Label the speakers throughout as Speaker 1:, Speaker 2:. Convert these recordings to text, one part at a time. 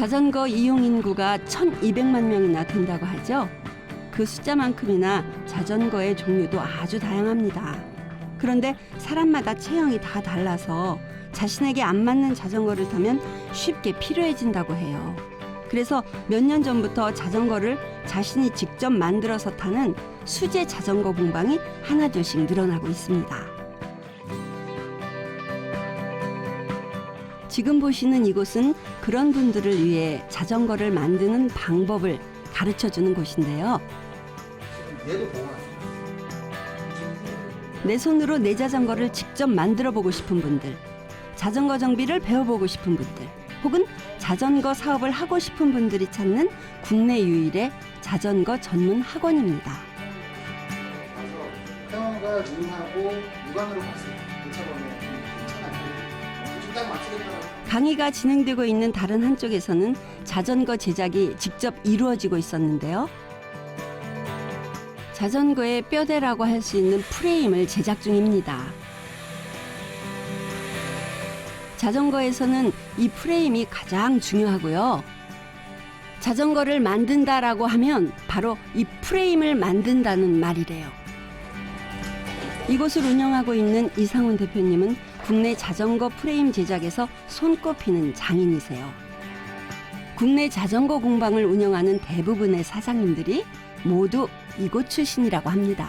Speaker 1: 자전거 이용 인구가 1,200만 명이나 된다고 하죠. 그 숫자만큼이나 자전거의 종류도 아주 다양합니다. 그런데 사람마다 체형이 다 달라서 자신에게 안 맞는 자전거를 타면 쉽게 피로해진다고 해요. 그래서 몇 년 전부터 자전거를 자신이 직접 만들어서 타는 수제 자전거 공방이 하나둘씩 늘어나고 있습니다. 지금 보시는 이곳은 그런 분들을 위해 자전거를 만드는 방법을 가르쳐주는 곳인데요. 내 손으로 내 자전거를 직접 만들어 보고 싶은 분들, 자전거 정비를 배워보고 싶은 분들, 혹은 자전거 사업을 하고 싶은 분들이 찾는 국내 유일의 자전거 전문 학원입니다.
Speaker 2: 태영이가 눈하고 육안으로 봤을 때 괜찮아요. 딱 맞추겠다.
Speaker 1: 강의가 진행되고 있는 다른 한쪽에서는 자전거 제작이 직접 이루어지고 있었는데요. 자전거의 뼈대라고 할 수 있는 프레임을 제작 중입니다. 자전거에서는 이 프레임이 가장 중요하고요. 자전거를 만든다라고 하면 바로 이 프레임을 만든다는 말이래요. 이곳을 운영하고 있는 이상훈 대표님은 국내 자전거 프레임 제작에서 손꼽히는 장인이세요. 국내 자전거 공방을 운영하는 대부분의 사장님들이 모두 이곳 출신이라고 합니다.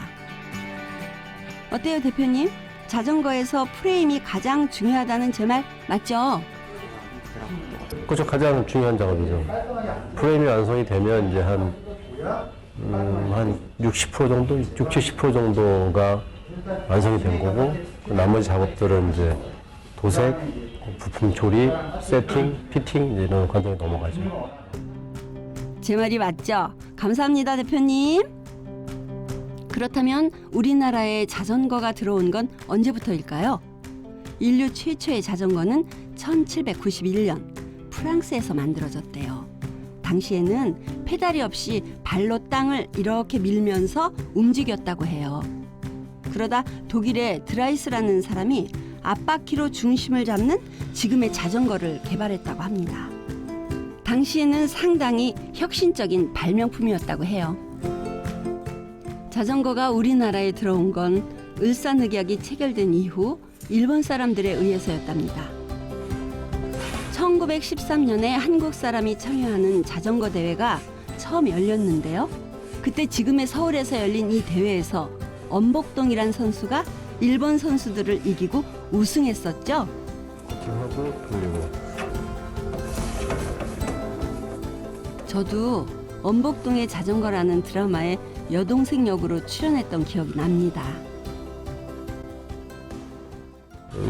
Speaker 1: 어때요, 대표님? 자전거에서 프레임이 가장 중요하다는 제 말 맞죠?
Speaker 3: 그렇죠. 가장 중요한 작업이죠. 프레임이 완성이 되면 이제 한 60% 정도, 60-70% 정도가 완성이 된 거고, 나머지 작업들은 이제 도색, 부품 조립, 세팅, 피팅 이제 이런 과정에 넘어가죠.
Speaker 1: 제 말이 맞죠? 감사합니다, 대표님. 그렇다면 우리나라에 자전거가 들어온 건 언제부터일까요? 인류 최초의 자전거는 1791년 프랑스에서 만들어졌대요. 당시에는 페달이 없이 발로 땅을 이렇게 밀면서 움직였다고 해요. 그러다 독일의 드라이스라는 사람이 앞바퀴로 중심을 잡는 지금의 자전거를 개발했다고 합니다. 당시에는 상당히 혁신적인 발명품이었다고 해요. 자전거가 우리나라에 들어온 건 을사늑약이 체결된 이후 일본 사람들에 의해서였답니다. 1913년에 한국 사람이 참여하는 자전거 대회가 처음 열렸는데요. 그때 지금의 서울에서 열린 이 대회에서 엄복동이란 선수가 일본 선수들을 이기고 우승했었죠.
Speaker 3: 하고 돌리고.
Speaker 1: 저도 엄복동의 자전거라는 드라마에 여동생 역으로 출연했던 기억이 납니다.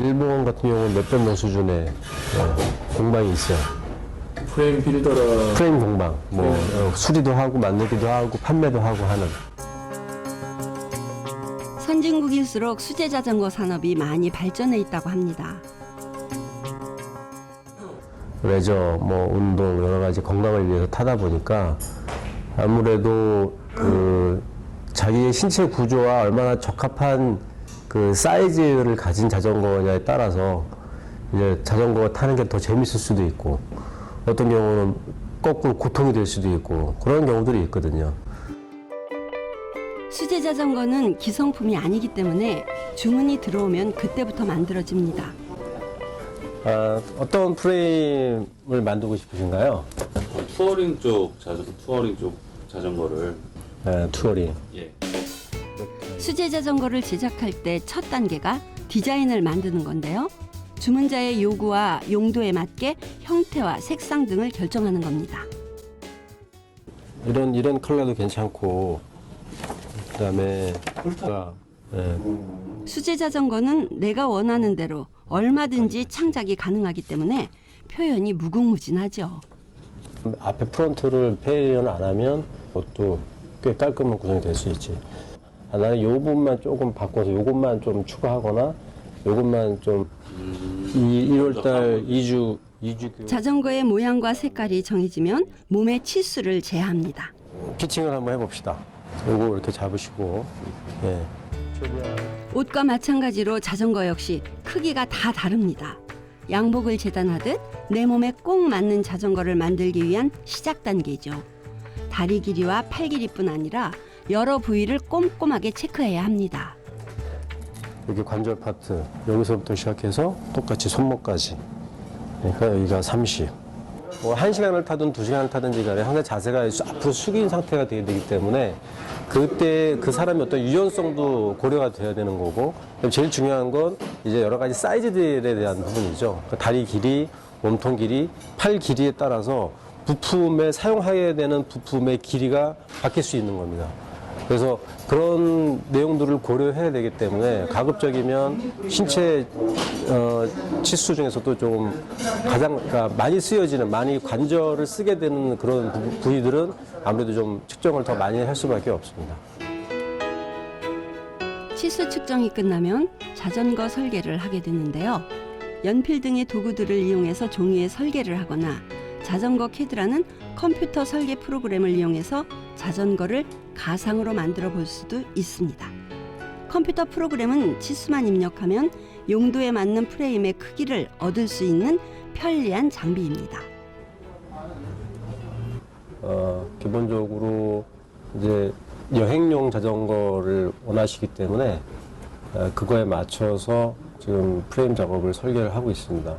Speaker 3: 일본 같은 경우는 몇백 명 수준의 공방이 있어요.
Speaker 4: 프레임 빌더라.
Speaker 3: 프레임 공방, 수리도 하고 만들기도 하고 판매도 하고 하는.
Speaker 1: 선진국일수록 수제 자전거 산업이 많이 발전해 있다고 합니다.
Speaker 3: 레저, 운동 여러 가지 건강을 위해서 타다 보니까 아무래도 그 자기의 신체 구조와 얼마나 적합한 그 사이즈를 가진 자전거냐에 따라서 이제 자전거 타는 게 더 재밌을 수도 있고 어떤 경우는 거꾸로 고통이 될 수도 있고 그런 경우들이 있거든요.
Speaker 1: 수제 자전거는 기성품이 아니기 때문에 주문이 들어오면 그때부터 만들어집니다.
Speaker 3: 어떤 프레임을 만들고 싶으신가요?
Speaker 4: 투어링 쪽 자전거를
Speaker 3: 투어링.
Speaker 4: 예.
Speaker 1: 수제 자전거를 제작할 때 첫 단계가 디자인을 만드는 건데요. 주문자의 요구와 용도에 맞게 형태와 색상 등을 결정하는 겁니다.
Speaker 3: 이런 컬러도 괜찮고 그다음에
Speaker 1: 수제 자전거는 내가 원하는 대로 얼마든지 창작이 가능하기 때문에 표현이 무궁무진하죠.
Speaker 3: 앞에 프론트를 페일을 안 하면 그것도 꽤 깔끔한 구성이 될 수 있지. 나는 이 부분만 조금 바꿔서 이것만 좀 추가하거나 이것만 좀 1월달 2주
Speaker 1: 자전거의 모양과 색깔이 정해지면 몸의 치수를 제한합니다.
Speaker 3: 피칭을 한번 해봅시다. 요거 이렇게 잡으시고
Speaker 1: 옷과 마찬가지로 자전거 역시 크기가 다 다릅니다. 양복을 재단하듯 내 몸에 꼭 맞는 자전거를 만들기 위한 시작 단계죠. 다리 길이와 팔 길이뿐 아니라 여러 부위를 꼼꼼하게 체크해야 합니다.
Speaker 3: 여기 관절 파트 여기서부터 시작해서 똑같이 손목까지. 그러니까 여기가 30. 뭐 1시간을 타든 2시간을 타든지 간에 항상 자세가 앞으로 숙인 상태가 돼야 되기 때문에 그때 그 사람의 어떤 유연성도 고려가 돼야 되는 거고, 제일 중요한 건 이제 여러 가지 사이즈들에 대한 부분이죠. 그러니까 다리 길이, 몸통 길이, 팔 길이에 따라서 부품에 사용해야 되는 부품의 길이가 바뀔 수 있는 겁니다. 그래서 그런 내용들을 고려해야 되기 때문에 가급적이면 신체 치수 중에서도 좀 가장 그러니까 많이 쓰여지는, 많이 관절을 쓰게 되는 그런 부위들은 아무래도 좀 측정을 더 많이 할 수밖에 없습니다.
Speaker 1: 치수 측정이 끝나면 자전거 설계를 하게 되는데요. 연필 등의 도구들을 이용해서 종이에 설계를 하거나 자전거 캐드라는 컴퓨터 설계 프로그램을 이용해서 자전거를 가상으로 만들어 볼 수도 있습니다. 컴퓨터 프로그램은 치수만 입력하면 용도에 맞는 프레임의 크기를 얻을 수 있는 편리한 장비입니다.
Speaker 3: 기본적으로 이제 여행용 자전거를 원하시기 때문에 그거에 맞춰서 지금 프레임 작업을 설계를 하고 있습니다.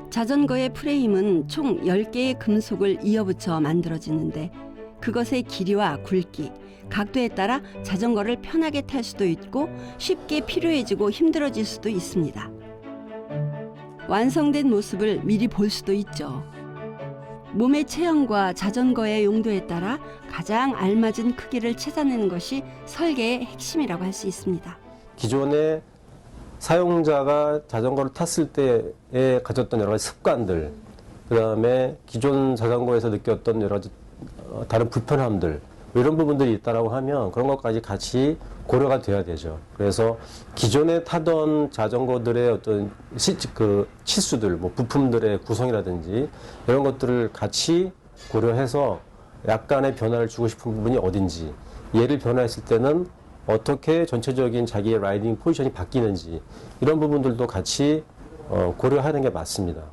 Speaker 1: 자전거의 프레임은 총 10개의 금속을 이어붙여 만들어지는데 그것의 길이와 굵기, 각도에 따라 자전거를 편하게 탈 수도 있고 쉽게 피로해지고 힘들어질 수도 있습니다. 완성된 모습을 미리 볼 수도 있죠. 몸의 체형과 자전거의 용도에 따라 가장 알맞은 크기를 찾아내는 것이 설계의 핵심이라고 할 수 있습니다.
Speaker 3: 기존에 사용자가 자전거를 탔을 때에 가졌던 여러 가지 습관들, 그다음에 기존 자전거에서 느꼈던 여러 가지 다른 불편함들, 이런 부분들이 있다라고 하면 그런 것까지 같이 고려가 돼야 되죠. 그래서 기존에 타던 자전거들의 어떤 치수들, 뭐 부품들의 구성이라든지 이런 것들을 같이 고려해서 약간의 변화를 주고 싶은 부분이 어딘지, 얘를 변화했을 때는 어떻게 전체적인 자기의 라이딩 포지션이 바뀌는지, 이런 부분들도 같이 고려하는 게 맞습니다.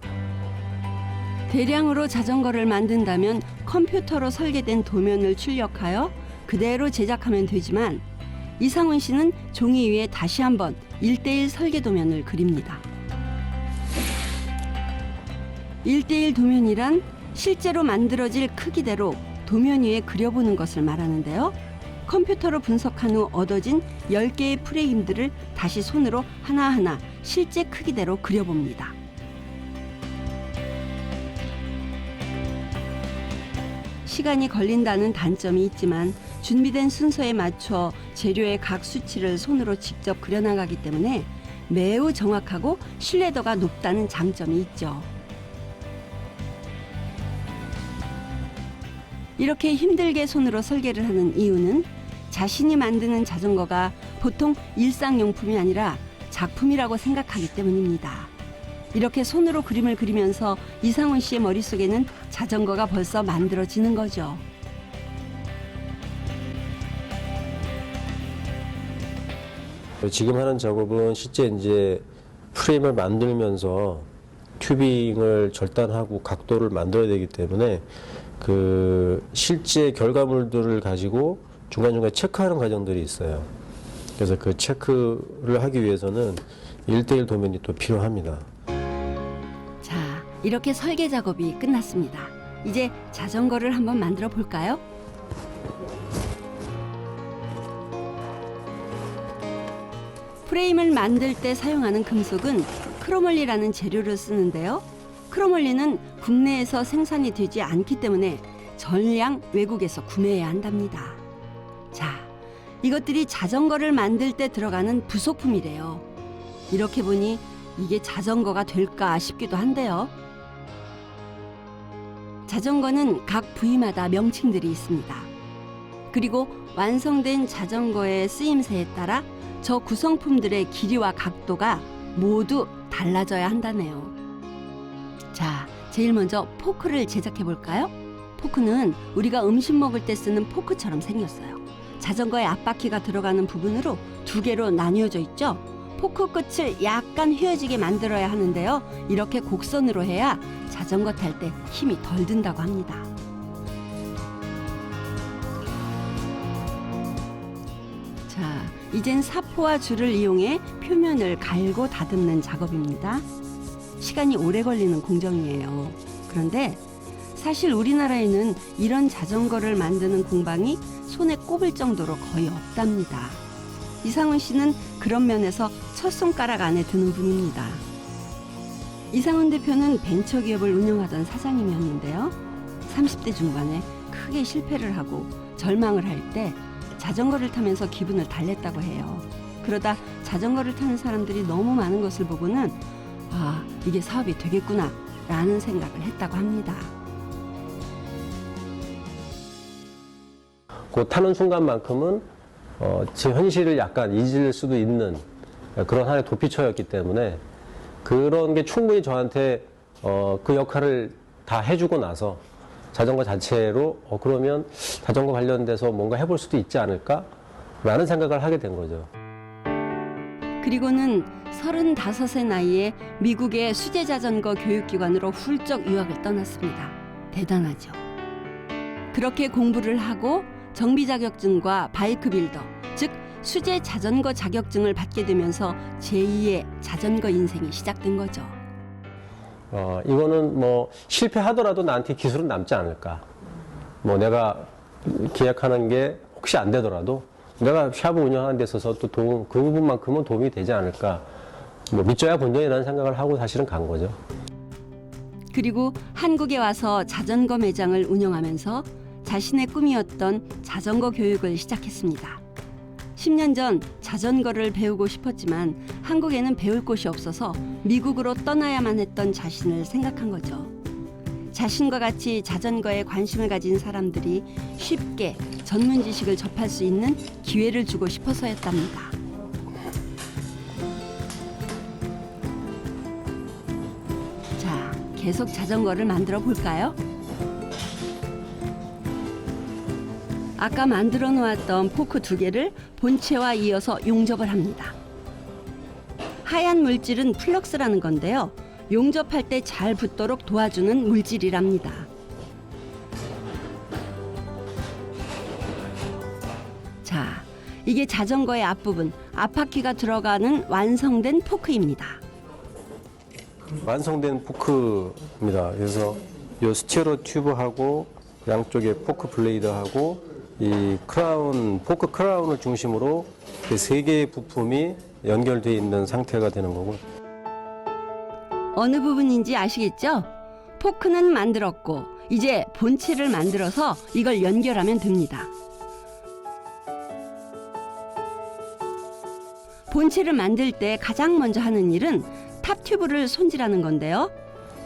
Speaker 1: 대량으로 자전거를 만든다면 컴퓨터로 설계된 도면을 출력하여 그대로 제작하면 되지만 이상훈 씨는 종이 위에 다시 한번 1:1 설계 도면을 그립니다. 1:1 도면이란 실제로 만들어질 크기대로 도면 위에 그려보는 것을 말하는데요. 컴퓨터로 분석한 후 얻어진 10개의 프레임들을 다시 손으로 하나하나 실제 크기대로 그려봅니다. 시간이 걸린다는 단점이 있지만 준비된 순서에 맞춰 재료의 각 수치를 손으로 직접 그려나가기 때문에 매우 정확하고 신뢰도가 높다는 장점이 있죠. 이렇게 힘들게 손으로 설계를 하는 이유는 자신이 만드는 자전거가 보통 일상용품이 아니라 작품이라고 생각하기 때문입니다. 이렇게 손으로 그림을 그리면서 이상훈 씨의 머릿속에는 자전거가 벌써 만들어지는 거죠.
Speaker 3: 지금 하는 작업은 실제 이제 프레임을 만들면서 튜빙을 절단하고 각도를 만들어야 되기 때문에 그 실제 결과물들을 가지고 중간중간 체크하는 과정들이 있어요. 그래서 그 체크를 하기 위해서는 1:1 도면이 또 필요합니다.
Speaker 1: 자, 이렇게 설계 작업이 끝났습니다. 이제 자전거를 한번 만들어 볼까요? 프레임을 만들 때 사용하는 금속은 크로멀리라는 재료를 쓰는데요. 크로멀리는 국내에서 생산이 되지 않기 때문에 전량 외국에서 구매해야 한답니다. 자, 이것들이 자전거를 만들 때 들어가는 부속품이래요. 이렇게 보니 이게 자전거가 될까 싶기도 한데요. 자전거는 각 부위마다 명칭들이 있습니다. 그리고 완성된 자전거의 쓰임새에 따라 저 구성품들의 길이와 각도가 모두 달라져야 한다네요. 자, 제일 먼저 포크를 제작해 볼까요? 포크는 우리가 음식 먹을 때 쓰는 포크처럼 생겼어요. 자전거의 앞바퀴가 들어가는 부분으로 2개로 나뉘어져 있죠. 포크 끝을 약간 휘어지게 만들어야 하는데요. 이렇게 곡선으로 해야 자전거 탈 때 힘이 덜 든다고 합니다. 자, 이젠 사포와 줄을 이용해 표면을 갈고 다듬는 작업입니다. 시간이 오래 걸리는 공정이에요. 그런데 사실 우리나라에는 이런 자전거를 만드는 공방이 손에 꼽을 정도로 거의 없답니다. 이상훈 씨는 그런 면에서 첫 손가락 안에 드는 분입니다. 이상훈 대표는 벤처기업을 운영하던 사장님이었는데요. 30대 중반에 크게 실패를 하고 절망을 할 때 자전거를 타면서 기분을 달랬다고 해요. 그러다 자전거를 타는 사람들이 너무 많은 것을 보고는 아, 이게 사업이 되겠구나 라는 생각을 했다고 합니다.
Speaker 3: 그 타는 순간만큼은 제 현실을 약간 잊을 수도 있는 그런 하나의 도피처였기 때문에 그런 게 충분히 저한테 그 역할을 다 해주고 나서 자전거 자체로 그러면 자전거 관련돼서 뭔가 해볼 수도 있지 않을까라는 생각을 하게 된 거죠.
Speaker 1: 그리고는 35세 나이에 미국의 수제자전거 교육기관으로 훌쩍 유학을 떠났습니다. 대단하죠. 그렇게 공부를 하고 정비 자격증과 바이크 빌더, 즉 수제 자전거 자격증을 받게 되면서 제2의 자전거 인생이 시작된 거죠.
Speaker 3: 이거는 뭐 실패하더라도 나한테 기술은 남지 않을까. 뭐 내가 계약하는 게 혹시 안 되더라도 내가 샵을 운영하는 데 있어서 또 그 부분만큼은 도움이 되지 않을까. 뭐 믿져야 본전이라는 생각을 하고 사실은 간 거죠.
Speaker 1: 그리고 한국에 와서 자전거 매장을 운영하면서 자신의 꿈이었던 자전거 교육을 시작했습니다. 10년 전 자전거를 배우고 싶었지만 한국에는 배울 곳이 없어서 미국으로 떠나야만 했던 자신을 생각한 거죠. 자신과 같이 자전거에 관심을 가진 사람들이 쉽게 전문 지식을 접할 수 있는 기회를 주고 싶어서였답니다. 자, 계속 자전거를 만들어 볼까요? 아까 만들어 놓았던 포크 2개를 본체와 이어서 용접을 합니다. 하얀 물질은 플럭스라는 건데요. 용접할 때 잘 붙도록 도와주는 물질이랍니다. 자, 이게 자전거의 앞부분, 앞바퀴가 들어가는 완성된 포크입니다.
Speaker 3: 완성된 포크입니다. 그래서 이 스티어러 튜브하고 양쪽에 포크 블레이드하고 이 크라운, 포크 크라운을 중심으로 그 3개의 부품이 연결되어 있는 상태가 되는 거고.
Speaker 1: 어느 부분인지 아시겠죠? 포크는 만들었고 이제 본체를 만들어서 이걸 연결하면 됩니다. 본체를 만들 때 가장 먼저 하는 일은 탑튜브를 손질하는 건데요.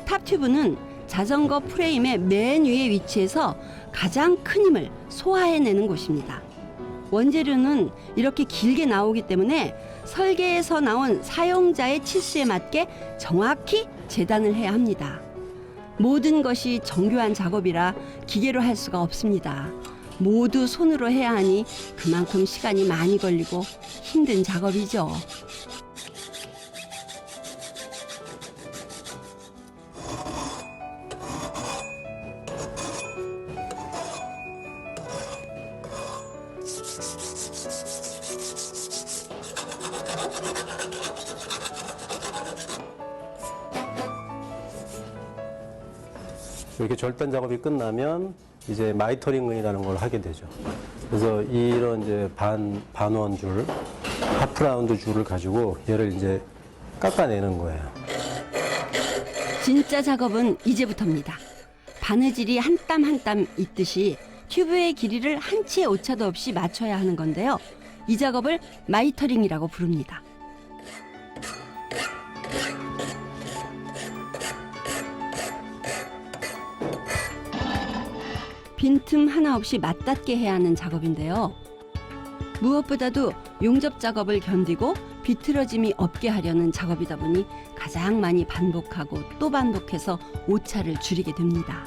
Speaker 1: 탑튜브는 자전거 프레임의 맨 위에 위치해서 가장 큰 힘을 소화해내는 곳입니다. 원재료는 이렇게 길게 나오기 때문에 설계에서 나온 사용자의 치수에 맞게 정확히 재단을 해야 합니다. 모든 것이 정교한 작업이라 기계로 할 수가 없습니다. 모두 손으로 해야 하니 그만큼 시간이 많이 걸리고 힘든 작업이죠.
Speaker 3: 이렇게 절단 작업이 끝나면 이제 마이터링이라는 걸 하게 되죠. 그래서 이런 이제 반원 줄, 하프 라운드 줄을 가지고 얘를 이제 깎아내는 거예요.
Speaker 1: 진짜 작업은 이제부터입니다. 바느질이 한 땀 한 땀 있듯이 튜브의 길이를 한 치의 오차도 없이 맞춰야 하는 건데요. 이 작업을 마이터링이라고 부릅니다. 빈틈 하나 없이 맞닿게 해야 하는 작업인데요. 무엇보다도 용접 작업을 견디고 비틀어짐이 없게 하려는 작업이다 보니 가장 많이 반복하고 또 반복해서 오차를 줄이게 됩니다.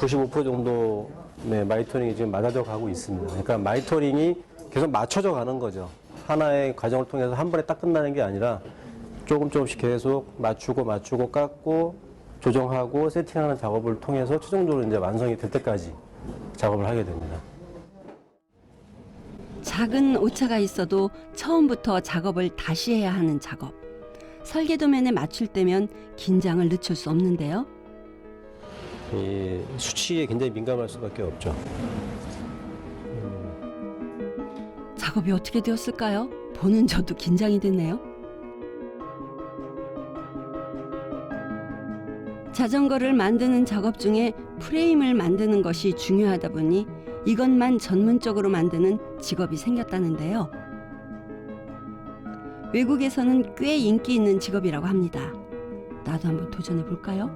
Speaker 3: 95% 정도 마이터링이 지금 맞아져 가고 있습니다. 그러니까 마이터링이 계속 맞춰져 가는 거죠. 하나의 과정을 통해서 한 번에 딱 끝나는 게 아니라 조금씩 계속 맞추고 깎고 조정하고 세팅하는 작업을 통해서 최종적으로 이제 완성이 될 때까지 작업을 하게 됩니다.
Speaker 1: 작은 오차가 있어도 처음부터 작업을 다시 해야 하는 작업. 설계도면에 맞출 때면 긴장을 늦출 수 없는데요.
Speaker 3: 이 수치에 굉장히 민감할 수밖에 없죠.
Speaker 1: 작업이 어떻게 되었을까요? 보는 저도 긴장이 되네요. 자전거를 만드는 작업 중에 프레임을 만드는 것이 중요하다 보니 이것만 전문적으로 만드는 직업이 생겼다는데요. 외국에서는 꽤 인기 있는 직업이라고 합니다. 나도 한번 도전해 볼까요?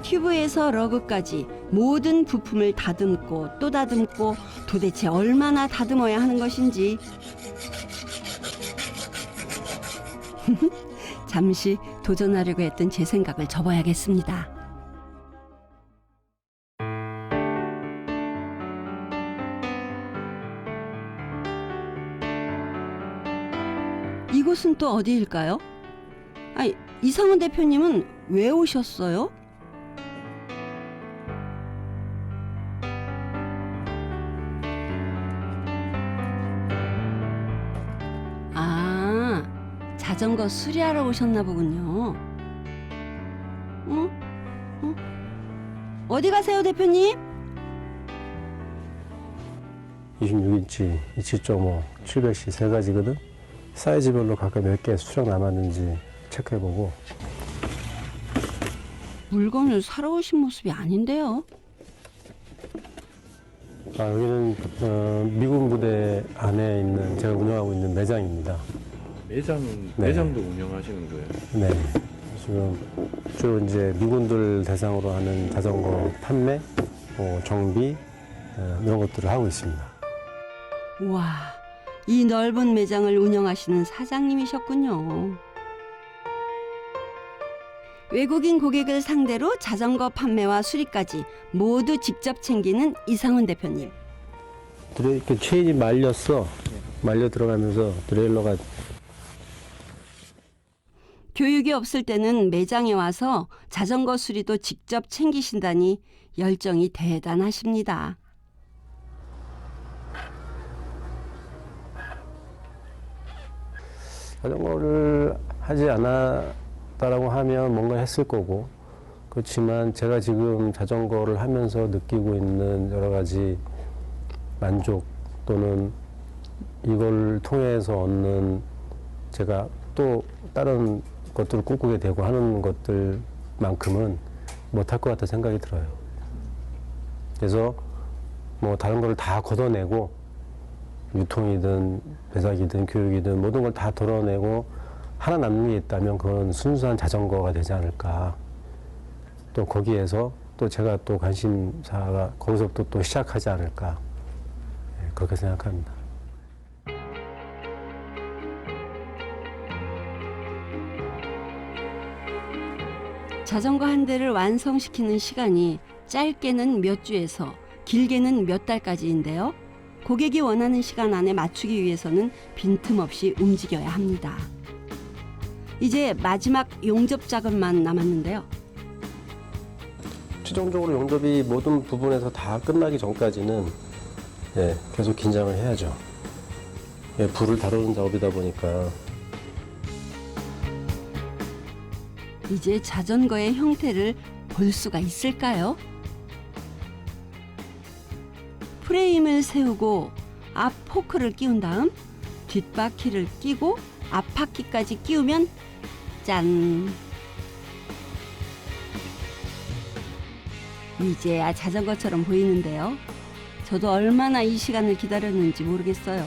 Speaker 1: 튜브에서 러그까지 모든 부품을 다듬고 또 다듬고 도대체 얼마나 다듬어야 하는 것인지 잠시 도전하려고 했던 제 생각을 접어야겠습니다. 이곳은 또 어디일까요? 아니, 이상훈 대표님은 왜 오셨어요? 아, 자전거 수리하러 오셨나 보군요. 어디 가세요, 대표님?
Speaker 3: 26인치, 27.5, 700C 세 가지거든. 사이즈별로 각각 몇 개 수정 남았는지 체크해보고.
Speaker 1: 물건을 사러 오신 모습이 아닌데요.
Speaker 3: 여기는 미군 부대 안에 있는 제가 운영하고 있는 매장입니다.
Speaker 4: 매장도 운영하시는 거예요?
Speaker 3: 네. 지금 주로 이제 미군들 대상으로 하는 자전거 판매, 정비 이런 것들을 하고 있습니다.
Speaker 1: 와, 이 넓은 매장을 운영하시는 사장님이셨군요. 외국인 고객을 상대로 자전거 판매와 수리까지 모두 직접 챙기는 이상훈 대표님.
Speaker 3: 이렇게 체인이 말려 들어가면서 드레일러가
Speaker 1: 교육이 없을 때는 매장에 와서 자전거 수리도 직접 챙기신다니 열정이 대단하십니다.
Speaker 3: 자전거를 하지 않았다라고 하면 뭔가 했을 거고, 그렇지만 제가 지금 자전거를 하면서 느끼고 있는 여러 가지 만족 또는 이걸 통해서 얻는 제가 또 다른 것들을 꿈꾸게 되고 하는 것들만큼은 못할 것 같다 생각이 들어요. 그래서 뭐 다른 걸 다 걷어내고 유통이든 배삭이든 교육이든 모든 걸 다 덜어내고 하나 남는 게 있다면 그건 순수한 자전거가 되지 않을까. 또 거기에서 또 제가 또 관심사가 거기서부터 또 시작하지 않을까. 그렇게 생각합니다.
Speaker 1: 자전거 한 대를 완성시키는 시간이 짧게는 몇 주에서 길게는 몇 달까지인데요. 고객이 원하는 시간 안에 맞추기 위해서는 빈틈없이 움직여야 합니다. 이제 마지막 용접 작업만 남았는데요.
Speaker 3: 최종적으로 용접이 모든 부분에서 다 끝나기 전까지는 계속 긴장을 해야죠. 불을 다루는 작업이다 보니까.
Speaker 1: 이제 자전거의 형태를 볼 수가 있을까요? 프레임을 세우고 앞 포크를 끼운 다음 뒷바퀴를 끼고 앞바퀴까지 끼우면 짠! 이제야 자전거처럼 보이는데요. 저도 얼마나 이 시간을 기다렸는지 모르겠어요.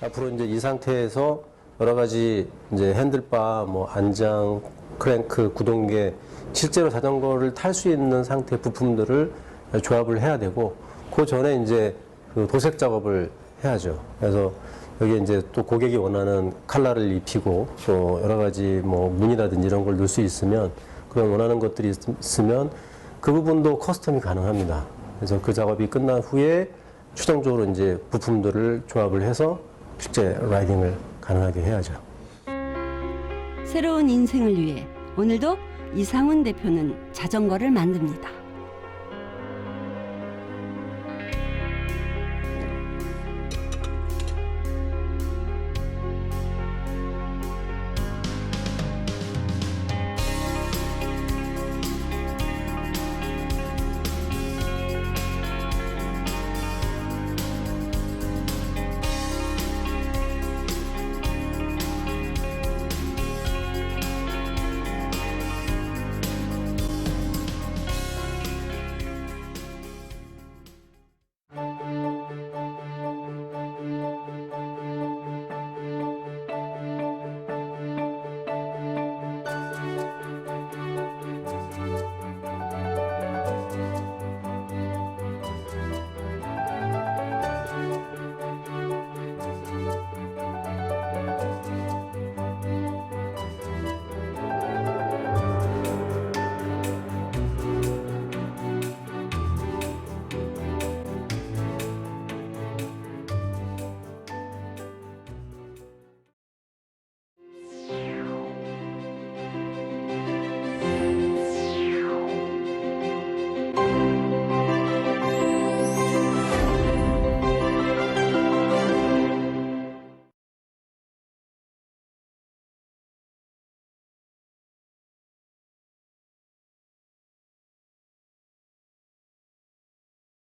Speaker 3: 앞으로 이제 이 상태에서 여러 가지 이제 핸들바, 뭐 안장, 크랭크, 구동계, 실제로 자전거를 탈 수 있는 상태의 부품들을 조합을 해야 되고, 그 전에 이제 그 도색 작업을 해야죠. 그래서 여기에 이제 또 고객이 원하는 컬러를 입히고 또 여러 가지 뭐 무늬라든지 이런 걸 넣을 수 있으면 그런 원하는 것들이 있으면 그 부분도 커스텀이 가능합니다. 그래서 그 작업이 끝난 후에 최종적으로 이제 부품들을 조합을 해서 실제 라이딩을 가능하게 해야죠.
Speaker 1: 새로운 인생을 위해 오늘도 이상훈 대표는 자전거를 만듭니다.